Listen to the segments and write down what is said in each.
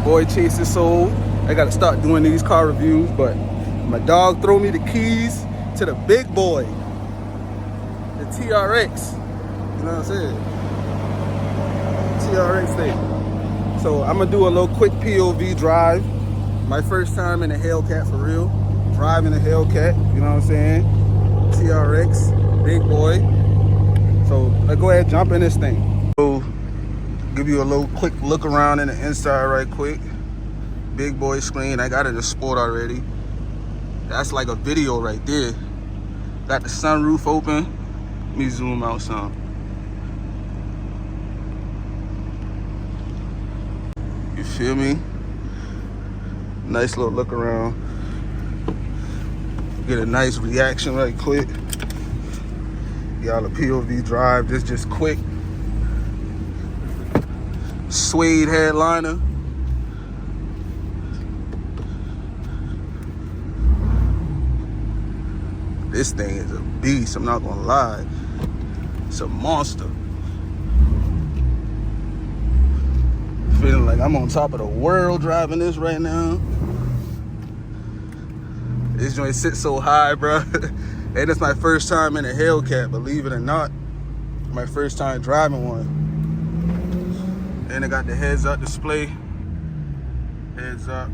boy Chasing Soul. I gotta start doing these car reviews, but my dog throw me the keys to the big boy, the TRX. You know what I'm saying? TRX thing. So I'm gonna do a little quick POV drive. My first time in a Hellcat for real. Driving a Hellcat, you know what I'm saying? TRX, big boy. So let's go ahead and jump in this thing. So give you a little quick look around in the inside right quick. Big boy screen. I got it in sport already. That's like a video right there. Got the sunroof open. Let me zoom out some. You feel me? Nice little look around. Get a nice reaction right quick. Y'all a POV drive. This just quick. Suede headliner. This thing is a beast, I'm not gonna lie. It's a monster. Feeling like I'm on top of the world driving this right now. This joint sits so high, bro. And it's my first time in a Hellcat, believe it or not. My first time driving one. And it got the heads up display. Heads up.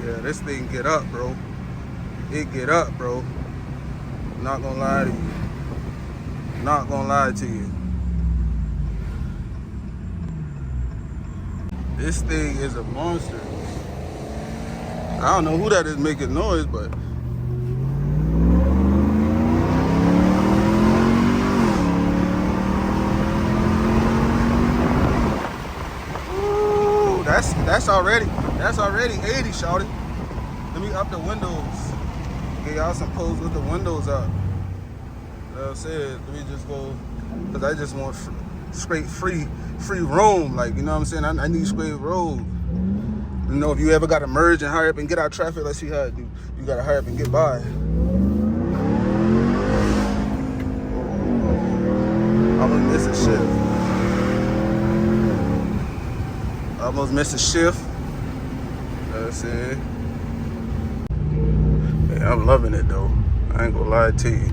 Yeah, this thing get up, bro. It get up, bro. Not gonna lie to you. Not gonna lie to you. This thing is a monster. I don't know who that is making noise, but ooh, that's already 80, shawty. Let me up the windows. Get y'all some pose with the windows up. You know what I'm saying? Let me just go, cause I just want straight free roam. Like, you know what I'm saying? I need straight road. You know, if you ever got to merge and hurry up and get out of traffic, let's see how it do. You gotta hurry up and get by. Almost missed a shift. Almost missed a shift. You know what I'm saying? Yeah, I'm loving it though. I ain't gonna lie to you.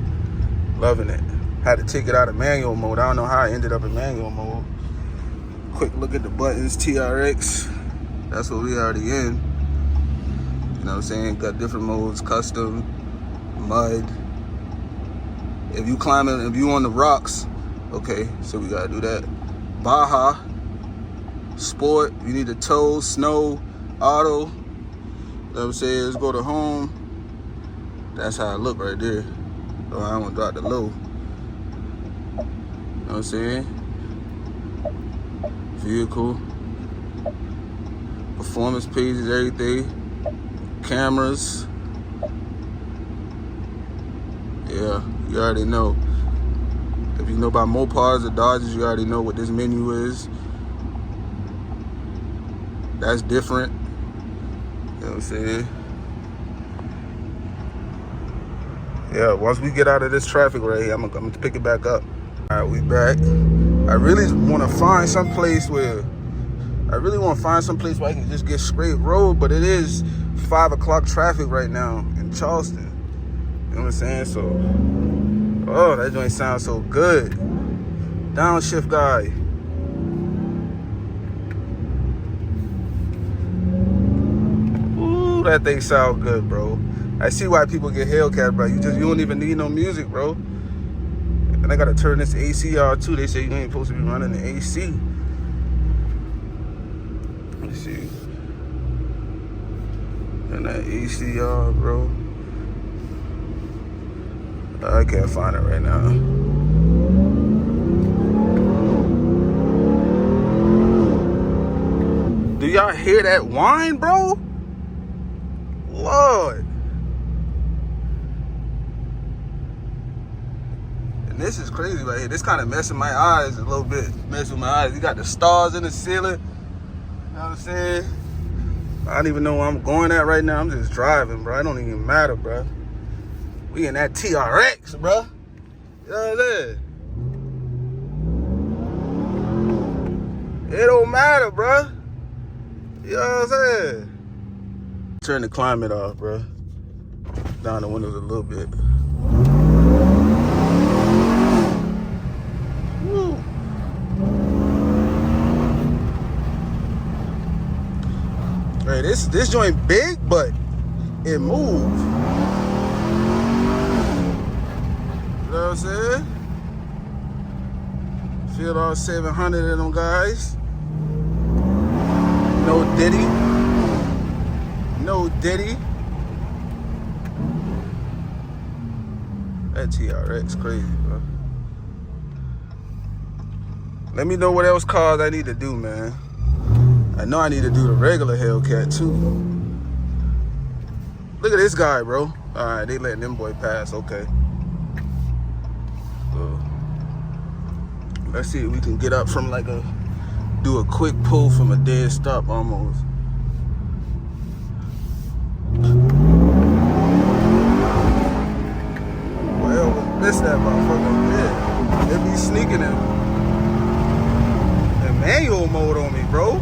Loving it. Had to take it out of manual mode. I don't know how I ended up in manual mode. Quick look at the buttons, TRX. That's what we already in. You know what I'm saying? Got different modes, custom, mud. If you climbing, if you on the rocks, okay, so we gotta do that. Baja, sport, you need to tow, snow, auto. You know what I'm saying? Let's go to home. That's how I look right there. So I don't want to drop the low. You know what I'm saying? Vehicle. Performance pages, everything. Cameras. Yeah, you already know. If you know about Mopars or Dodges, you already know what this menu is. That's different. You know what I'm saying? Yeah, once we get out of this traffic right here, I'm gonna pick it back up. All right, we back. I really want to find some place where I can just get straight road, but it is 5 o'clock traffic right now in Charleston. You know what I'm saying? So, oh, that joint sounds so good. Downshift guy. Ooh, that thing sound good, bro. I see why people get Hellcat, bro. You don't even need no music, bro. And I gotta turn this ACR too. They say you ain't supposed to be running the AC. Let me see. And that ACR, bro. I can't find it right now. Do y'all hear that whine, bro? Lord. And this is crazy right here. This kind of messing my eyes a little bit. Messing with my eyes. You got the stars in the ceiling. You know what I'm saying? I don't even know where I'm going at right now. I'm just driving, bro. It don't even matter, bro. We in that TRX, bruh. You know what I'm saying? It don't matter, bruh. You know what I'm saying? Turn the climate off, bruh. Down the windows a little bit. Woo. Hey, this joint big, but it moves. You know what I'm saying? Filled all 700 of them guys. No Diddy. No Diddy. That TRX crazy, bro. Let me know what else cars I need to do, man. I know I need to do the regular Hellcat too. Look at this guy, bro. All right, they letting them boy pass. Okay. Let's see if we can get up from like do a quick pull from a dead stop almost. Well, miss that motherfucker. Yeah, they be sneaking in manual mode on me, bro.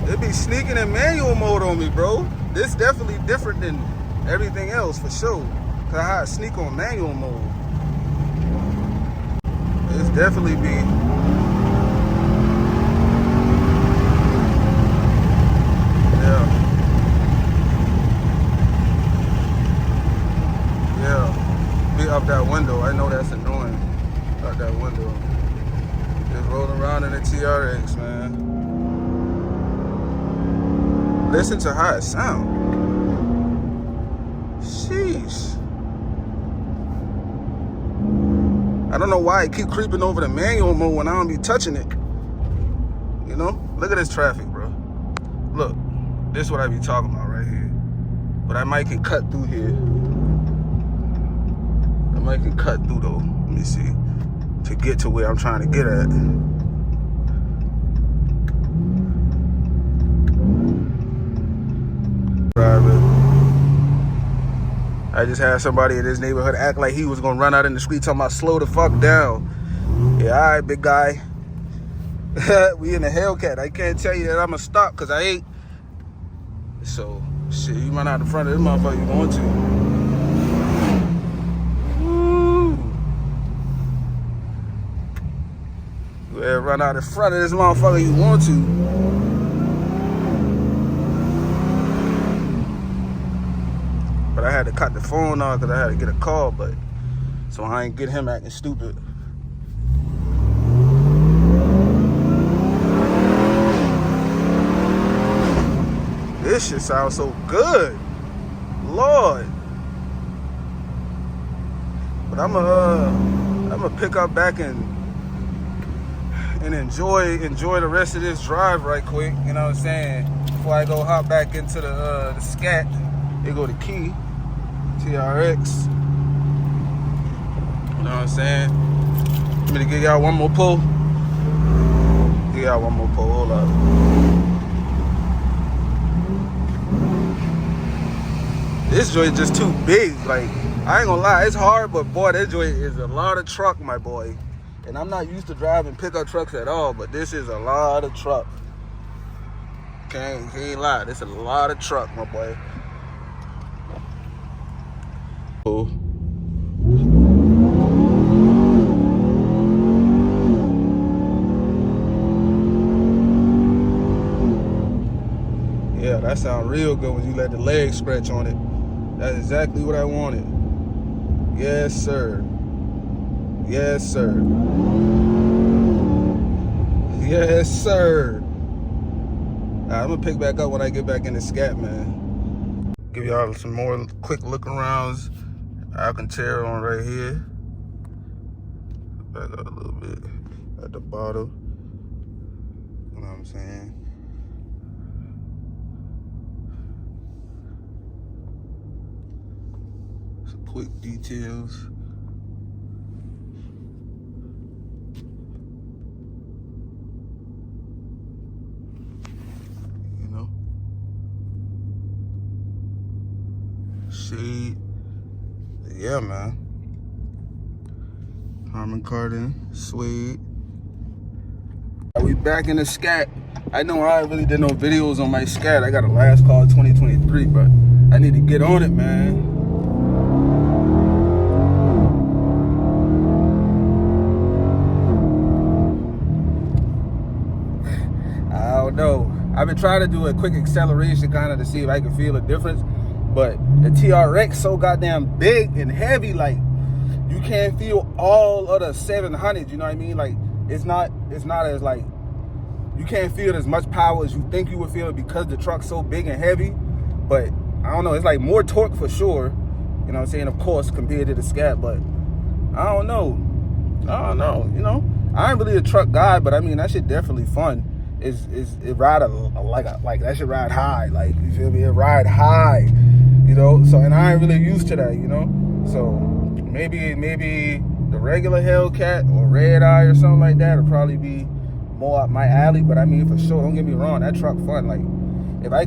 They be sneaking in manual mode on me, bro. This definitely different than everything else for sure. Cause I sneak on manual mode. It's definitely be. Yeah. Be up that window. I know that's annoying. Out that window. Just rolling around in the TRX, man. Listen to how it sounds. Sheesh. I don't know why it keep creeping over the manual mode when I don't be touching it. You know? Look at this traffic, bro. Look, this is what I be talking about right here. But I might can cut through here. I might can cut through though. Let me see. To get to where I'm trying to get at. I just had somebody in this neighborhood act like he was gonna run out in the street talking about slow the fuck down. Yeah, all right, big guy. We in a Hellcat. I can't tell you that I'm gonna stop because I ain't. So, shit, you run out in front of this motherfucker you want to. Woo. Go ahead, run out in front of this motherfucker you want to. But I had to cut the phone off because I had to get a call, but so I ain't get him acting stupid. This shit sounds so good, Lord. But I'ma pick up back and enjoy the rest of this drive right quick. You know what I'm saying? Before I go hop back into the scat. Here go the key. TRX. You know what I'm saying? I'm gonna give y'all one more pull. Give y'all one more pull. Hold up. This joint just too big. Like, I ain't gonna lie, it's hard, but boy, this joint is a lot of truck, my boy. And I'm not used to driving pickup trucks at all, but this is a lot of truck. Can't lie, this is a lot of truck, my boy. Yeah, that sounds real good when you let the leg scratch on it. That's exactly what I wanted. Yes, sir. Yes, sir. Yes, sir. Right, I'm gonna pick back up when I get back in the scat, man. Give y'all some more quick look arounds. Alcantara on right here. Back up a little bit at the bottom. You know what I'm saying? Some quick details. You know? Shade. yeah, man. Harman Kardon, suede. We back in the scat. I know I really did no videos on my scat. I got a last call 2023, but I need to get on it, man. I don't know. I've been trying to do a quick acceleration kind of to see if I can feel a difference, but the TRX so goddamn big and heavy, like you can't feel all of the 700. You know what I mean? Like it's not as like, you can't feel as much power as you think you would feel because the truck's so big and heavy. But I don't know, it's like more torque for sure. You know what I'm saying? Of course, compared to the Scat, but I don't know. You know, I ain't really a truck guy, but I mean that shit definitely fun. It ride like that should ride high. Like, you feel me? It ride high. You know, so, and I ain't really used to that, you know? So maybe the regular Hellcat or Red Eye or something like that would probably be more up my alley. But I mean, for sure, don't get me wrong, that truck fun. Like, if I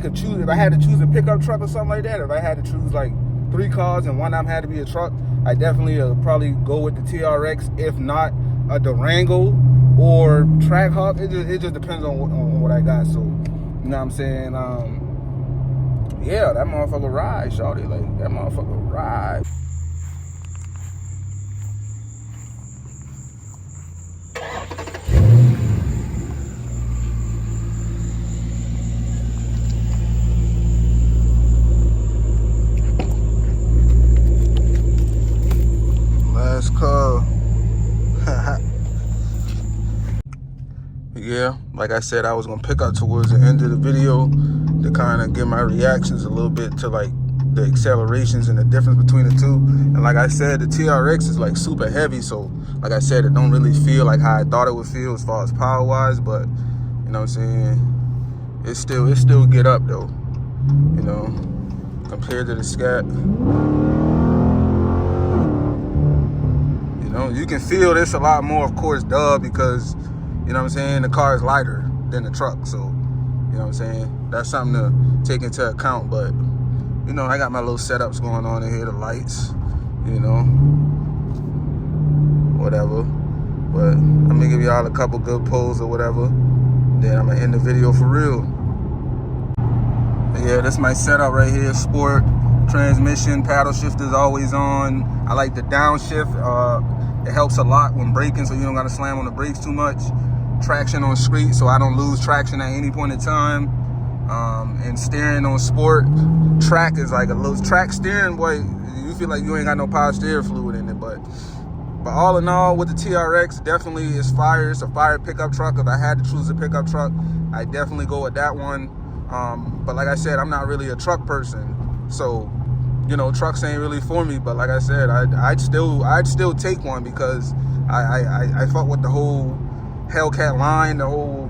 had to choose a pickup truck or something like that, if I had to choose like 3 cars and one of them had to be a truck, I definitely probably go with the TRX, if not a Durango or Trackhawk. It just depends on what I got. So, you know what I'm saying? Yeah, that motherfucker ride, shawty. Like, that motherfucker ride. Last call. Yeah, like I said, I was gonna pick up towards the end of the video to kind of give my reactions a little bit to like the accelerations and the difference between the two. And like I said, the TRX is like super heavy, so like I said, it don't really feel like how I thought it would feel as far as power wise, but you know what I'm saying, it still get up though, you know, compared to the Scat. You know, you can feel this a lot more, of course, because you know what I'm saying, the car is lighter than the truck, so you know what I'm saying, that's something to take into account. But you know, I got my little setups going on in here, the lights, you know, whatever. But I'm gonna give y'all a couple good pulls or whatever, then I'm gonna end the video for real. But yeah, this is my setup right here. Sport transmission, paddle shift is always on. I like the downshift. It helps a lot when braking, so you don't gotta slam on the brakes too much. Traction on street, so I don't lose traction at any point in time. And steering on sport, track is like a little track steering, boy, you feel like you ain't got no power steering fluid in it. But all in all, with the TRX, definitely is fire. It's a fire pickup truck. If I had to choose a pickup truck, I definitely go with that one. But like I said, I'm not really a truck person, so you know, trucks ain't really for me. But like I said, I'd still take one because I fuck with the whole Hellcat line, the whole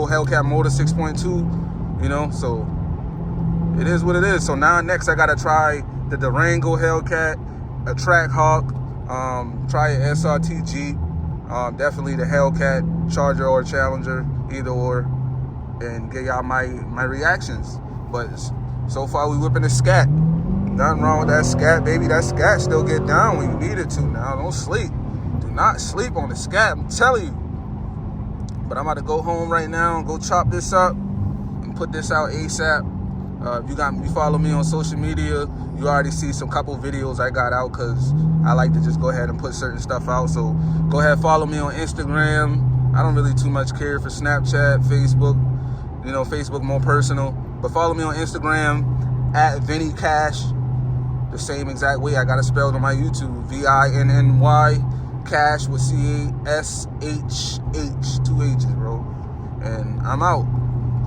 Hellcat motor 6.2, you know, so it is what it is. So now next I gotta try the Durango Hellcat, a Trackhawk, try an SRTG, definitely the Hellcat Charger or Challenger, either or, and get y'all my reactions. But so far we whipping the Scat. Nothing wrong with that Scat, baby. That Scat still get down when you need it to. Now don't sleep. Do not sleep on the Scat, I'm telling you. But I'm about to go home right now and go chop this up and put this out ASAP. If you follow me on social media, you already see some couple videos I got out because I like to just go ahead and put certain stuff out. So go ahead, follow me on Instagram. I don't really too much care for Snapchat, Facebook. You know, Facebook more personal. But follow me on Instagram at Vinny Cash. The same exact way I got it spelled on my YouTube. VINNY Cash with CASHH, 2 H's, bro. And I'm out.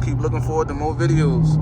Keep looking forward to more videos.